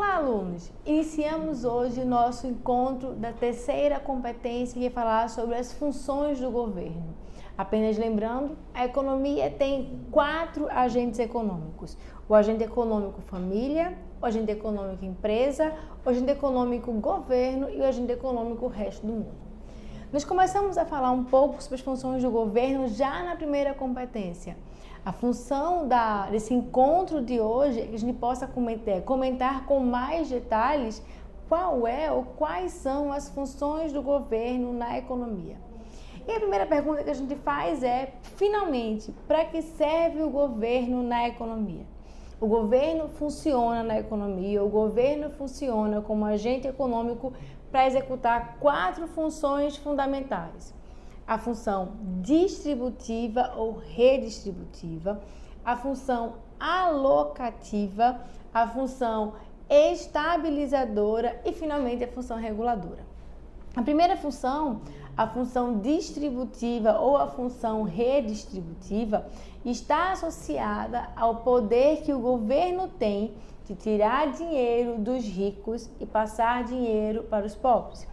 Olá, alunos! Iniciamos hoje o nosso encontro da terceira competência que vai falar sobre as funções do governo. Apenas lembrando, a economia tem 4 agentes econômicos. O agente econômico família, o agente econômico empresa, o agente econômico governo e o agente econômico resto do mundo. Nós começamos a falar um pouco sobre as funções do governo já na primeira competência. A função desse encontro de hoje é que a gente possa comentar com mais detalhes qual é ou quais são as funções do governo na economia. E a primeira pergunta que a gente faz é, finalmente, para que serve o governo na economia? O governo funciona na economia, o governo funciona como agente econômico para executar 4 funções fundamentais. A função distributiva ou redistributiva, a função alocativa, a função estabilizadora e, finalmente, a função reguladora. A primeira função, a função distributiva ou a função redistributiva, está associada ao poder que o governo tem de tirar dinheiro dos ricos e passar dinheiro para os pobres.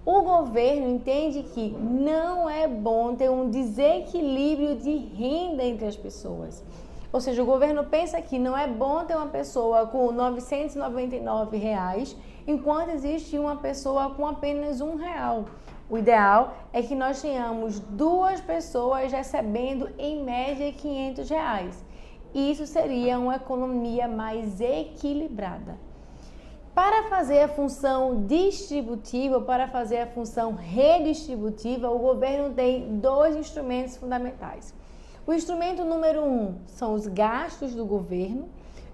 O governo entende que não é bom ter um desequilíbrio de renda entre as pessoas. Ou seja, o governo pensa que não é bom ter uma pessoa com R$ 999, enquanto existe uma pessoa com apenas R$1. O ideal é que nós tenhamos 2 pessoas recebendo em média R$500. Isso seria uma economia mais equilibrada. Para fazer a função distributiva, para fazer a função redistributiva, o governo tem 2 instrumentos fundamentais. O instrumento número 1 são os gastos do governo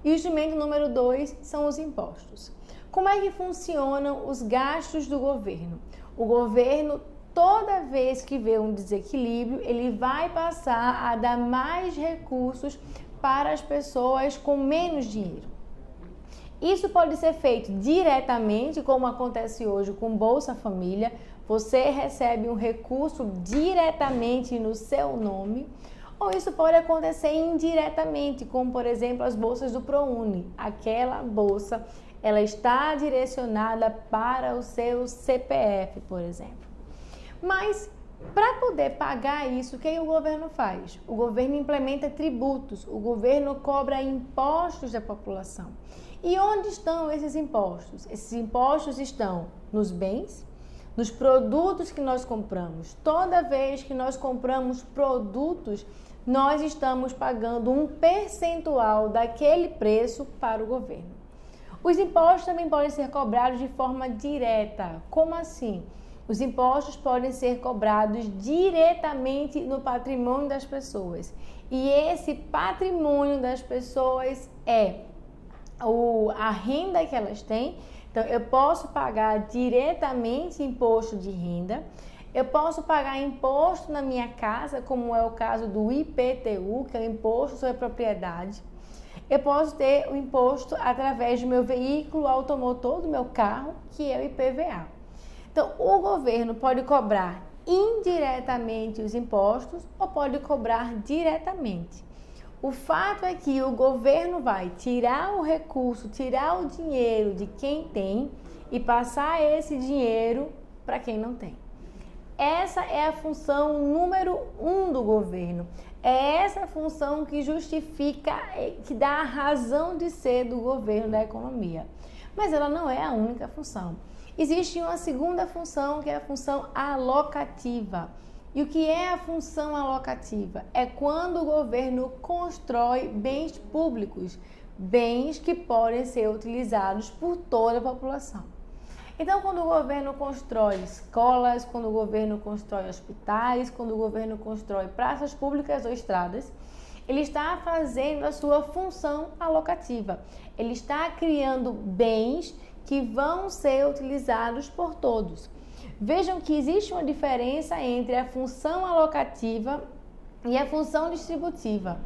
e o instrumento número 2 são os impostos. Como é que funcionam os gastos do governo? O governo, toda vez que vê um desequilíbrio, ele vai passar a dar mais recursos para as pessoas com menos dinheiro. Isso pode ser feito diretamente, como acontece hoje com Bolsa Família. Você recebe um recurso diretamente no seu nome. Ou isso pode acontecer indiretamente, como, por exemplo, as bolsas do ProUni. Aquela bolsa, ela está direcionada para o seu CPF, por exemplo. Mas, para poder pagar isso, o que o governo faz? O governo implementa tributos, o governo cobra impostos da população. E onde estão esses impostos? Esses impostos estão nos bens, nos produtos que nós compramos. Toda vez que nós compramos produtos, nós estamos pagando um percentual daquele preço para o governo. Os impostos também podem ser cobrados de forma direta. Como assim? Os impostos podem ser cobrados diretamente no patrimônio das pessoas. E esse patrimônio das pessoas é a renda que elas têm. Então, eu posso pagar diretamente imposto de renda, eu posso pagar imposto na minha casa, como é o caso do IPTU, que é o Imposto sobre a Propriedade. Eu posso ter o imposto através do meu veículo automotor, do meu carro, que é o IPVA. Então, o governo pode cobrar indiretamente os impostos ou pode cobrar diretamente. O fato é que o governo vai tirar o recurso, tirar o dinheiro de quem tem e passar esse dinheiro para quem não tem. Essa é a função número 1 do governo. É essa função que justifica, que dá a razão de ser do governo da economia. Mas ela não é a única função. Existe uma segunda função, que é a função alocativa. E o que é a função alocativa? É quando o governo constrói bens públicos, bens que podem ser utilizados por toda a população. Então, quando o governo constrói escolas, quando o governo constrói hospitais, quando o governo constrói praças públicas ou estradas, ele está fazendo a sua função alocativa. Ele está criando bens que vão ser utilizados por todos. Vejam que existe uma diferença entre a função alocativa e a função distributiva.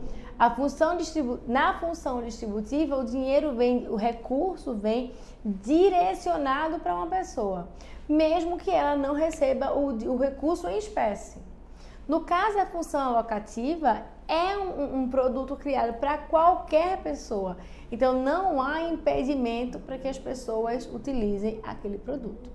Na função distributiva, o dinheiro vem, o recurso vem direcionado para uma pessoa, mesmo que ela não receba o recurso em espécie. No caso da função alocativa, é um produto criado para qualquer pessoa. Então, não há impedimento para que as pessoas utilizem aquele produto.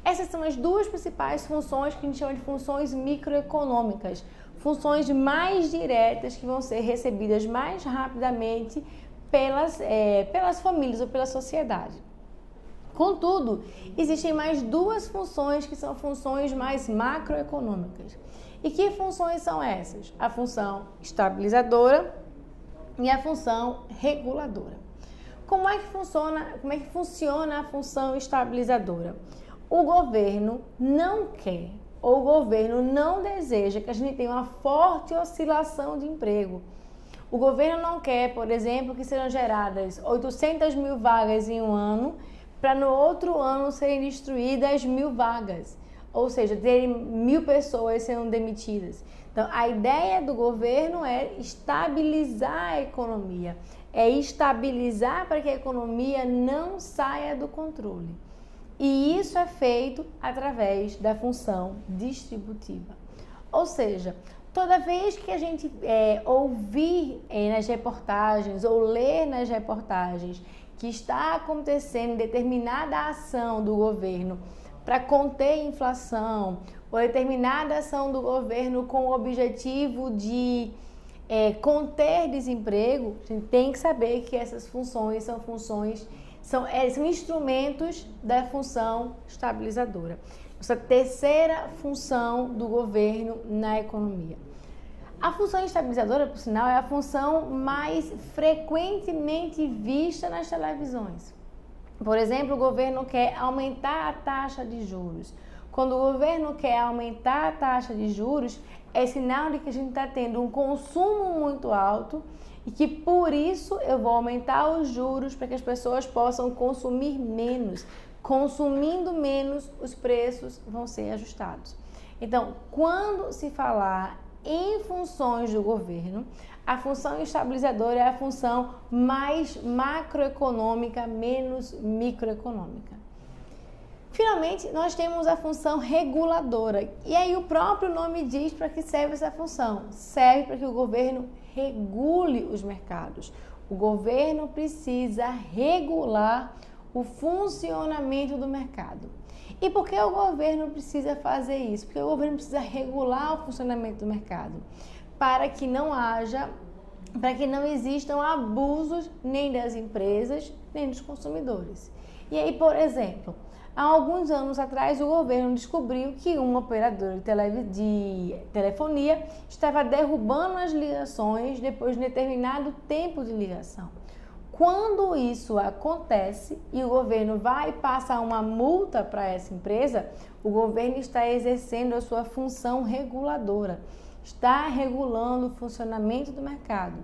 Essas são as duas principais funções que a gente chama de funções microeconômicas, funções mais diretas que vão ser recebidas mais rapidamente pelas famílias ou pela sociedade. Contudo, existem mais duas funções que são funções mais macroeconômicas. E que funções são essas? A função estabilizadora e a função reguladora. Como é que funciona a função estabilizadora? O governo não quer ou o governo não deseja que a gente tenha uma forte oscilação de emprego. O governo não quer, por exemplo, que sejam geradas 800 mil vagas em um ano para no outro ano serem destruídas 1.000 vagas. Ou seja, terem 1.000 pessoas sendo demitidas. Então, a ideia do governo é estabilizar a economia. É estabilizar para que a economia não saia do controle. E isso é feito através da função distributiva. Ou seja, toda vez que a gente ouvir nas reportagens ou ler nas reportagens que está acontecendo determinada ação do governo para conter a inflação, ou determinada ação do governo com o objetivo de conter desemprego, a gente tem que saber que essas funções são instrumentos da função estabilizadora. Essa terceira função do governo na economia. A função estabilizadora, por sinal, é a função mais frequentemente vista nas televisões. Por exemplo, o governo quer aumentar a taxa de juros. Quando o governo quer aumentar a taxa de juros, é sinal de que a gente está tendo um consumo muito alto e que por isso eu vou aumentar os juros para que as pessoas possam consumir menos. Consumindo menos, os preços vão ser ajustados. Então, quando se falar em funções do governo, a função estabilizadora é a função mais macroeconômica, menos microeconômica. Finalmente, nós temos a função reguladora. E aí o próprio nome diz para que serve essa função. Serve para que o governo regule os mercados. O governo precisa regular o funcionamento do mercado. E por que o governo precisa fazer isso? Porque o governo precisa regular o funcionamento do mercado para que não existam abusos nem das empresas, nem dos consumidores. E aí, por exemplo, há alguns anos atrás, o governo descobriu que um operador de telefonia estava derrubando as ligações depois de um determinado tempo de ligação. Quando isso acontece e o governo vai passar uma multa para essa empresa, o governo está exercendo a sua função reguladora, está regulando o funcionamento do mercado.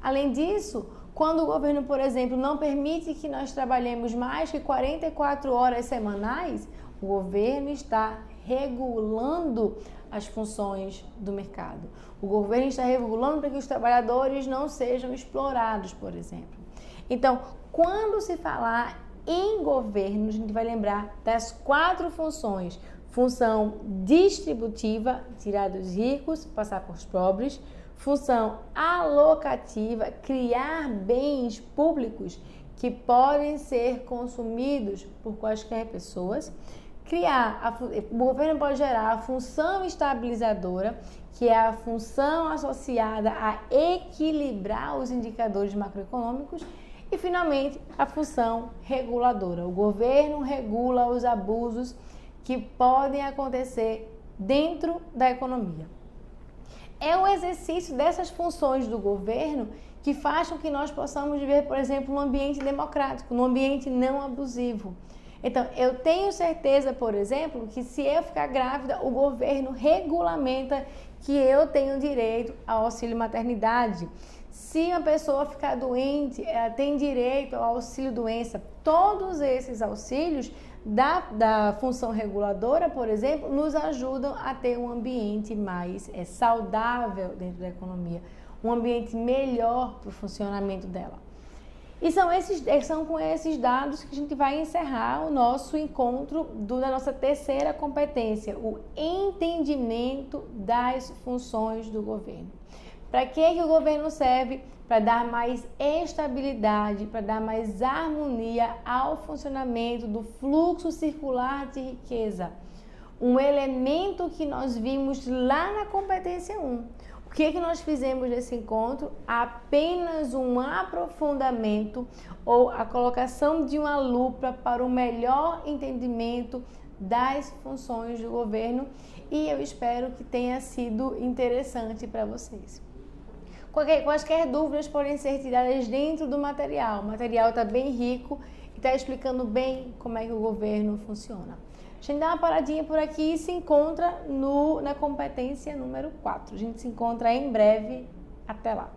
Além disso, quando o governo, por exemplo, não permite que nós trabalhemos mais que 44 horas semanais, o governo está regulando as funções do mercado. O governo está regulando para que os trabalhadores não sejam explorados, por exemplo. Então, quando se falar em governo, a gente vai lembrar das 4 funções. Função distributiva, tirar dos ricos, passar para os pobres. Função alocativa, criar bens públicos que podem ser consumidos por quaisquer pessoas. O governo pode gerar a função estabilizadora, que é a função associada a equilibrar os indicadores macroeconômicos. E, finalmente, a função reguladora. O governo regula os abusos que podem acontecer dentro da economia. É o exercício dessas funções do governo que faz com que nós possamos viver, por exemplo, num ambiente democrático, num ambiente não abusivo. Então, eu tenho certeza, por exemplo, que se eu ficar grávida, o governo regulamenta que eu tenho direito ao auxílio maternidade. Se uma pessoa ficar doente, ela tem direito ao auxílio doença. Todos esses auxílios da função reguladora, por exemplo, nos ajudam a ter um ambiente mais saudável dentro da economia, um ambiente melhor para o funcionamento dela. E são com esses dados que a gente vai encerrar o nosso encontro da nossa terceira competência, o entendimento das funções do governo. Para que o governo serve? Para dar mais estabilidade, para dar mais harmonia ao funcionamento do fluxo circular de riqueza. Um elemento que nós vimos lá na competência 1. O que nós fizemos nesse encontro? Apenas um aprofundamento ou a colocação de uma lupa para o melhor entendimento das funções do governo, e eu espero que tenha sido interessante para vocês. Quaisquer dúvidas podem ser tiradas dentro do material. O material está bem rico e está explicando bem como é que o governo funciona. A gente dá uma paradinha por aqui e se encontra na competência número 4. A gente se encontra em breve. Até lá!